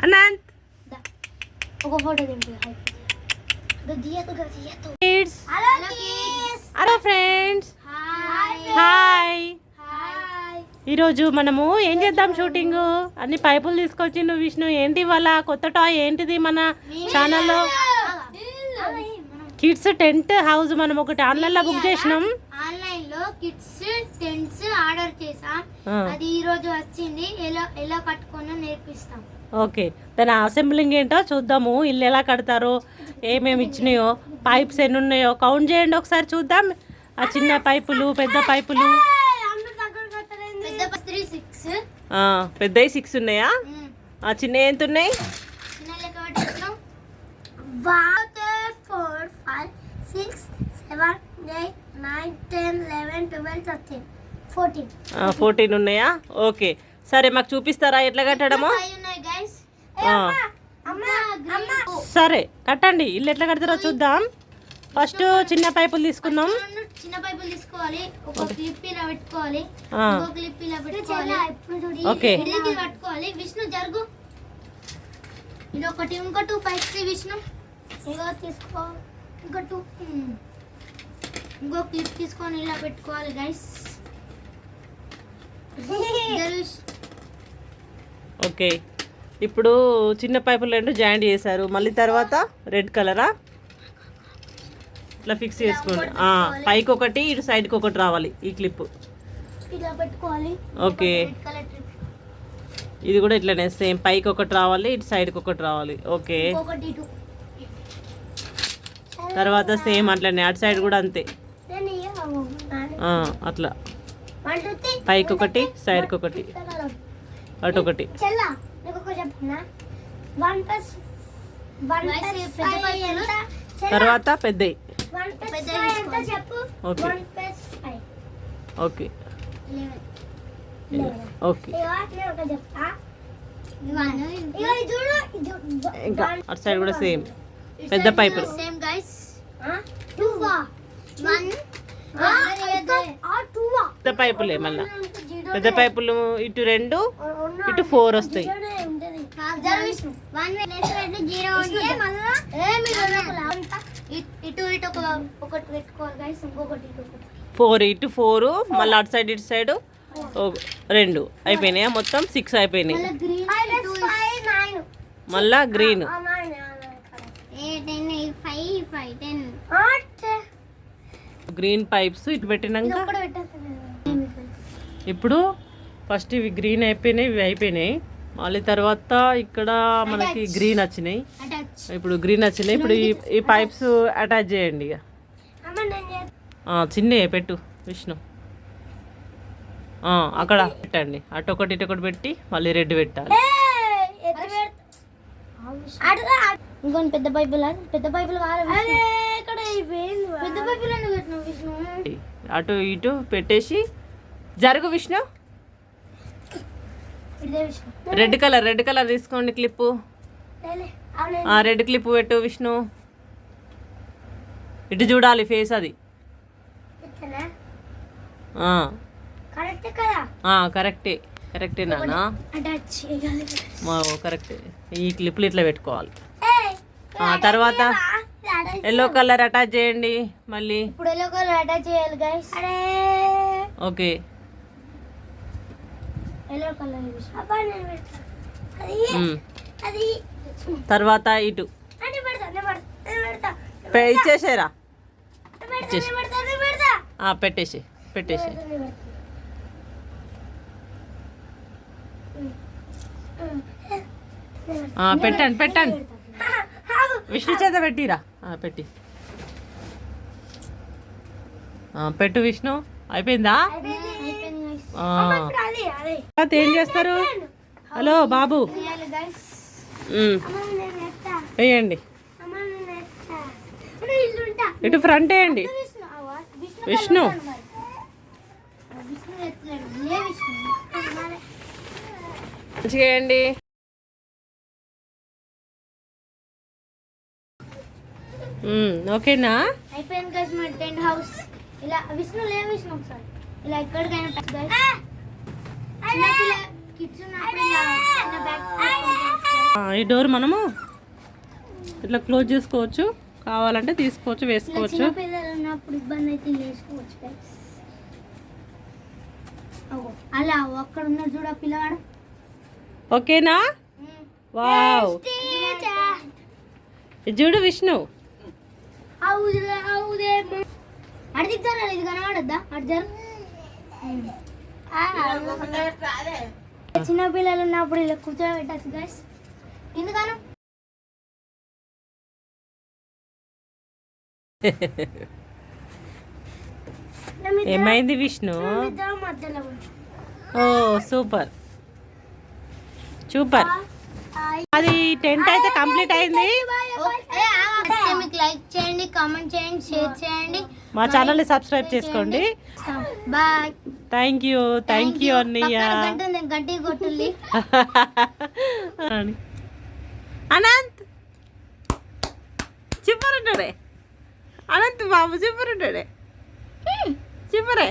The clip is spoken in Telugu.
అనంత్ ఒక ఫోటో దింపు. Hello friends, hi. ఈరోజు మనము ఏం చేద్దాం షూటింగ్. అన్ని పైపులు తీసుకొచ్చి నువ్వు విష్ణు ఏంటి ఇవాళ కొత్త టాయ్ ఏంటిది మన ఛానల్లో? కిడ్స్ టెంట్ హౌస్ మనం ఒకటి ఆన్లైన్ లో బుక్ చేసినాం. ఆన్లైన్ లో కిడ్స్ టెంట్స్ ఆర్డర్ చేసాం. అది ఈ రోజు వచ్చింది. ఎలా కట్టుకోనో నేర్పిస్తాం. ఓకే, దాని అసెంబ్లింగ్ ఏంటో చూద్దాము. ఇల్లు ఎలా కడతారో, ఏమేమి ఇచ్చినాయో, పైప్స్ ఎన్ని ఉన్నాయో కౌంట్ చేయండి ఒకసారి చూద్దాం. ఆ చిన్న పైపులు, పెద్ద పైపులు. పెద్దవి 6 ఉన్నాయా? చిన్న ఎంత ఉన్నాయి? 4, 5, 6, 7, 8, 9, 10, 11, 12, 13, 14 ఉన్నాయా? ఓకే, సరే మాకు చూపిస్తారా ఎట్లా కట్టడమో? సరే కట్టండి. ఇల్లు ఎట్లా కడతారో చూద్దాం. ఫస్ట్ చిన్న పైపులు తీసుకుందాం. చిన్న పైపులు తీసుకోవాలి. ఒక క్లిప్ ఇలా పెట్టుకోవాలి. ఇంకో క్లిప్ ఇలా పెట్టుకోవాలి. ఓకే, ఇది కట్టుకోవాలి. విష్ణు జరుగు. ఇది ఒకటి, ఇంకో 2 పైప్స్ విష్ణు. ఇంకో తీసుకో, ఇంకో 2. ఇంకో క్లిప్ తీసుకొని ఇలా పెట్టుకోవాలి గైస్. ఓకే, ఇప్పుడు చిన్న పైపులు 2 జాయింట్ చేశారు. మళ్ళీ తర్వాత రెడ్ కలరా ఇట్లా ఫిక్స్ చేసుకోండి. పైకి ఒకటి, ఇటు సైడ్కి ఒకటి రావాలి ఈ క్లిప్. ఇలా పెట్టుకోవాలి. ఓకే, ఇది కూడా ఇట్లనే సేమ్. పైకి ఒకటి రావాలి, ఇటు సైడ్కి ఒకటి రావాలి. ఓకే, తర్వాత సేమ్ అట్లనే అటు సైడ్ కూడా అంతే. అట్లా పైకి ఒకటి, సైడ్కి ఒకటి, అటు ఒకటి. తర్వాత పెద్దవి. Okay okay okay. ఇంకా అటు సైడ్ కూడా సేమ్ పెద్ద పైపులు. పెద్ద పైపులే. మళ్ళా పెద్ద పైపులు ఇటు 2, ఇటు 4 వస్తాయి. ఇటు ఇటు ఒకటి పెట్టుకోవాలి గైస్. ఇంకొకటి 4 ఇటు 4, మళ్ళీ అటు సైడ్ ఇటు సైడ్ 2 అయిపోయినాయా? మొత్తం 6 అయిపోయినాయి. మళ్ళా గ్రీన్. గ్రీన్ పైప్స్ ఇటు పెట్టినాక ఇప్పుడు ఫస్ట్ ఇవి గ్రీన్ అయిపోయినాయి, ఇవి అయిపోయినాయి. మళ్ళీ తర్వాత ఇక్కడ మనకి గ్రీన్ వచ్చినాయి. ఇప్పుడు గ్రీన్ వచ్చినాయి. ఇప్పుడు ఈ పైప్స్ అటాచ్ చేయండి. ఇక చిన్నవి పెట్టు విష్ణు. అక్కడ పెట్టండి. అటొకటి ఇటొకటి పెట్టి మళ్ళీ రెడ్ పెట్టాలి. ఇంకొన్ని పెద్ద పైపులు పెద్ద పైపులు అటు ఇటు పెట్టేసి జరుగు విష్ణు. రెడ్ కలర్ తీసుకోండి క్లిప్పు. రెడ్ క్లిప్ పెట్టు విష్ణు. ఇటు చూడాలి ఫేస్. అది కరెక్టే నాన్న. కరెక్టే. ఈ క్లిప్లు ఇట్లా పెట్టుకోవాలి. తర్వాత ఎల్లో కలర్ అటాచ్ చేయండి. మళ్ళీ ఇప్పుడు ఎల్లో కలర్ అటాచ్ చేయాలి గైస్. Okay, yellow colour. తర్వాత ఇటు ఇచ్చేసేరా. పెట్టేసి పెట్టండి. విష్ణు చేత పెట్టిరా. పెట్టి పెట్టు విష్ణు. అయిపోయిందా? ఏం చేస్తారు? హలో బాబు, వేయండి. ఇటు ఫ్రంట్ వేయండి విష్ణు. మంచిగా వేయండి. ఓకేనా? అయిపోయింది గైస్ మా టెంట్ హౌస్. ఇలా విష్ణు ఒకసారి ఇలా ఎక్కడికైనా కిడ్స్ ఉన్నప్పుడు ఇలా బ్యాగ్ ఈ డోర్ మనము ఇట్లా క్లోజ్ చేసుకోవచ్చు, కావాలంటే తీసుకోవచ్చు, వేసుకోవచ్చు. చిన్నపిల్లలు ఉన్నప్పుడు ఇబ్బంది అయితే వేసుకోవచ్చు guys. అలా అక్కడ ఉన్న చూడ పిల్లవాడు. ఓకేనా? వావ్, చూడు విష్ణు. అడిగిద్దారా ఇది కనబడద్దా? అడిగారు చిన్నపిల్లలు ఉన్నప్పుడు ఇలా కూర్చోబెట్టచ్చు గైస్. ఎందుకను ఏమైంది విష్ణు? ఓ సూపర్ సూపర్. అది టెంట్ అయితే కంప్లీట్ అయింది. మీకు లైక్ చేయండి, కామెంట్ చేయండి, షేర్ చేయండి, మా ఛానల్ని సబ్స్క్రైబ్ చేసుకోండి. బాయ్. థ్యాంక్ యూ అన్నయ్య. గట్టి కొట్టుల్లి. అనంత్ చిప్పరుంటాడే, అనంత్ బాబు చిప్పరుంటాడే, చిప్పరే.